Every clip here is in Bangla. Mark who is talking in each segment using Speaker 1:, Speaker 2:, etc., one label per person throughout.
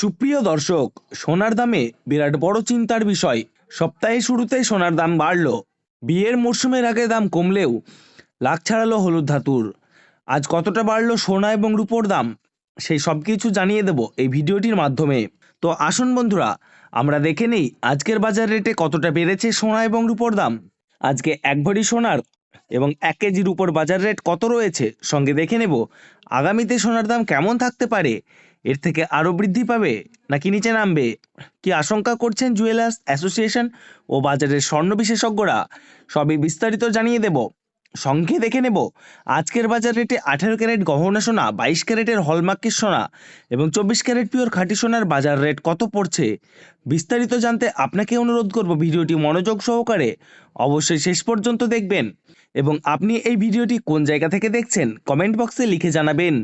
Speaker 1: সুপ্রিয় দর্শক, সোনার দামে বিরাট বড় চিন্তার বিষয়। সপ্তাহের শুরুতেই সোনার দাম বাড়ল। বিয়ের মরশুমের আগে দাম কমলেও লাখ ছাড়ালো হলুদ ধাতুর। আজ কতটা বাড়লো সোনা এবং রূপোর দাম, সেই সব কিছু জানিয়ে দেব এই ভিডিওটির মাধ্যমে। তো আসুন বন্ধুরা, আমরা দেখে নেই আজকের বাজার রেটে কতটা বেড়েছে সোনা এবং রূপোর দাম। আজকে এক ভরি সোনার এবং 1 কেজি রূপোর বাজার রেট কত রয়েছে, সঙ্গে দেখে নেব আগামীতে সোনার দাম কেমন থাকতে পারে। এর থেকে আরও বৃদ্ধি পাবে নাকি নিচে নামবে, কি আশঙ্কা করছেন জুয়েলার্স অ্যাসোসিয়েশন ও বাজারের স্বর্ণ বিশেষজ্ঞরা, সবই বিস্তারিত জানিয়ে দেব। সঙ্গে দেখে নেব আজকের বাজার রেটে 18 ক্যারেট গহনা সোনা, 22 ক্যারেটের হলমার্কের সোনা এবং 24 ক্যারেট পিওর খাঁটি সোনার বাজার রেট কত পড়ছে। বিস্তারিত জানতে আপনাকে অনুরোধ করব ভিডিওটি মনোযোগ সহকারে অবশ্যই শেষ পর্যন্ত দেখবেন এবং আপনি এই ভিডিওটি কোন জায়গা থেকে দেখছেন কমেন্ট বক্সে লিখে জানাবেন।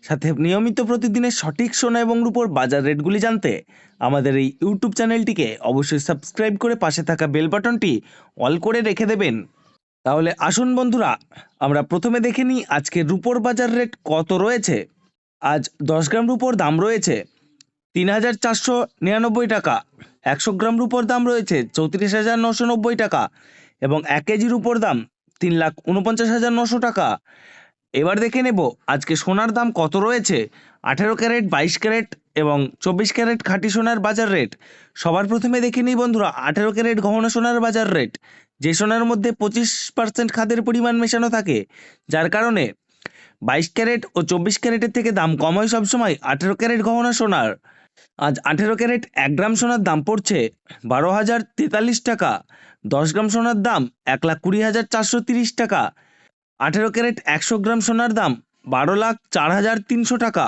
Speaker 1: সাথে নিয়মিত প্রতিদিনের সঠিক সোনা এবং রূপোর বাজার রেটগুলি জানতে আমাদের এই ইউটিউব চ্যানেলটিকে অবশ্যই সাবস্ক্রাইব করে পাশে থাকা বেল বাটনটি অল করে রেখে দেবেন। তাহলে আসুন বন্ধুরা, আমরা প্রথমে দেখে নিই আজকের রূপোর বাজার রেট কত রয়েছে। আজ 10 গ্রাম রূপোর দাম রয়েছে 3,499 টাকা। 100 গ্রাম রূপোর দাম রয়েছে 34,990 টাকা এবং 1 কেজি রূপোর দাম 3,49,900 টাকা। এবার দেখে নেব আজকে সোনার দাম কত রয়েছে। 18 ক্যারেট, 22 ক্যারেট এবং 24 ক্যারেট খাঁটি সোনার বাজার রেট। সবার প্রথমে দেখে নিই বন্ধুরা 18 ক্যারেট গহনা সোনার বাজার রেট। যে সোনার মধ্যে 25% খাদের পরিমাণ মেশানো থাকে, যার কারণে 22 ক্যারেট ও 24 ক্যারেটের থেকে দাম কম হয় সবসময় 18 ক্যারেট গহনা সোনার। আজ 18 ক্যারেট 1 গ্রাম সোনার দাম পড়ছে 12,043 টাকা। 10 গ্রাম সোনার দাম 1,20,430 টাকা। 18 ক্যারেট 100 গ্রাম সোনার দাম 12,04,300 টাকা।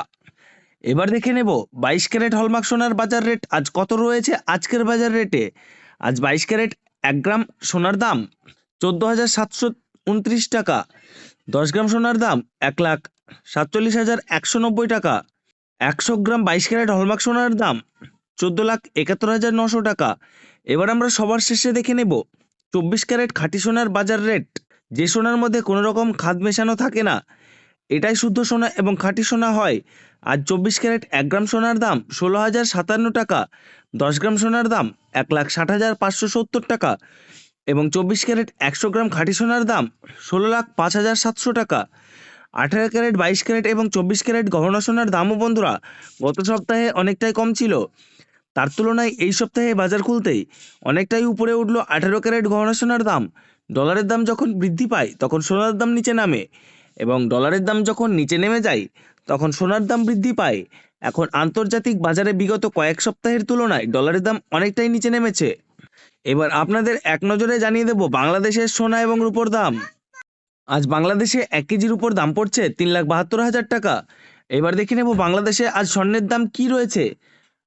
Speaker 1: এবার দেখে নেব 22 ক্যারেট হলমার্ক সোনার বাজার রেট আজ কত রয়েছে আজকের বাজার রেটে। আজ 22 ক্যারেট 1 গ্রাম সোনার দাম 14,729 টাকা। 10 গ্রাম সোনার দাম 1,47,190 টাকা। 100 গ্রাম 22 ক্যারেট হলমার্ক সোনার দাম 14,71,900 টাকা। এবার আমরা সবার শেষে দেখে নেব 24 ক্যারেট খাঁটি সোনার বাজার রেট। যে সোনার মধ্যে কোনো রকম খাদ মেশানো থাকে না, এটাই শুদ্ধ সোনা এবং খাঁটি সোনা হয়। আজ 24 ক্যারেট 1 গ্রাম সোনার দাম 16,057 টাকা। 10 গ্রাম সোনার দাম 1,60,570 টাকা এবং 24 ক্যারেট 100 গ্রাম খাঁটি সোনার দাম 16,05,700 টাকা। 18 ক্যারেট, 22 ক্যারেট এবং 24 ক্যারেট গহনা সোনার দামও বন্ধুরা গত সপ্তাহে অনেকটাই কম ছিল। তার তুলনায় এই সপ্তাহে বাজার খুলতেই অনেকটাই উপরে উঠল 18 ক্যারেট গহনা সোনার দাম। ডলারের দাম যখন বৃদ্ধি পায় তখন সোনার দাম নিচে নামে এবং ডলারের দাম যখন নিচে নেমে যায় তখন সোনার দাম বৃদ্ধি পায়। এখন আন্তর্জাতিক বাজারে বিগত কয়েক সপ্তাহের তুলনায় ডলারের দাম অনেকটাই নিচে নেমেছে। এবার আপনাদের এক নজরে জানিয়ে দেব বাংলাদেশের সোনা এবং রূপোর দাম। আজ বাংলাদেশে 1 কেজির উপর দাম পড়ছে 3,72,000 টাকা। এবার দেখে নেব বাংলাদেশে আজ স্বর্ণের দাম কি রয়েছে।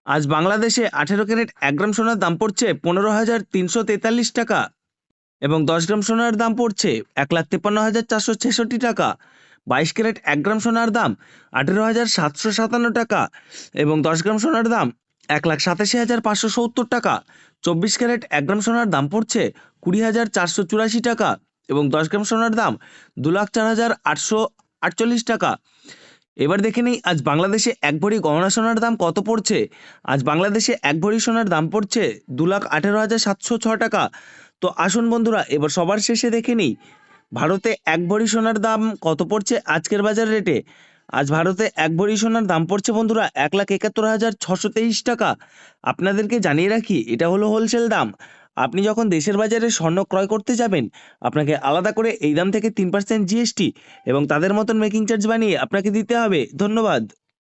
Speaker 1: আজ বাংলাদেশে 18 ক্যারেট 1 গ্রাম সোনার দাম পড়ছে 15,343 টাকা এবং 10 গ্রাম সোনার দাম পড়ছে 1,53,466 টাকা। 22 ক্যারেট 1 গ্রাম সোনার দাম 18,757 টাকা এবং 10 গ্রাম সোনার দাম 1,87,570 টাকা। 24 ক্যারেট 1 গ্রাম সোনার দাম পড়ছে 20,484 টাকা এবং 10 গ্রাম সোনার দাম 2,04,848 টাকা। এবার দেখে নেই আজ বাংলাদেশে 1 ভরি গহনা সোনার দাম কত পড়ছে। আজ বাংলাদেশে 1 ভরি সোনার দাম পড়ছে 2,18,706 টাকা। তো আসুন বন্ধুরা, এবার সবার শেষে দেখে নিই ভারতে 1 ভরি সোনার দাম কত পড়ছে আজকের বাজার রেটে। আজ ভারতে 1 ভরি সোনার দাম পড়ছে বন্ধুরা 1,71,623 টাকা। আপনাদেরকে জানিয়ে রাখি এটা হলো হোলসেল দাম। আপনি যখন দেশের বাজারে স্বর্ণ ক্রয় করতে যাবেন, আপনাকে আলাদা করে এই দাম থেকে 3% জিএসটি এবং তাদের মতন মেকিং চার্জ বানিয়ে আপনাকে দিতে হবে। ধন্যবাদ।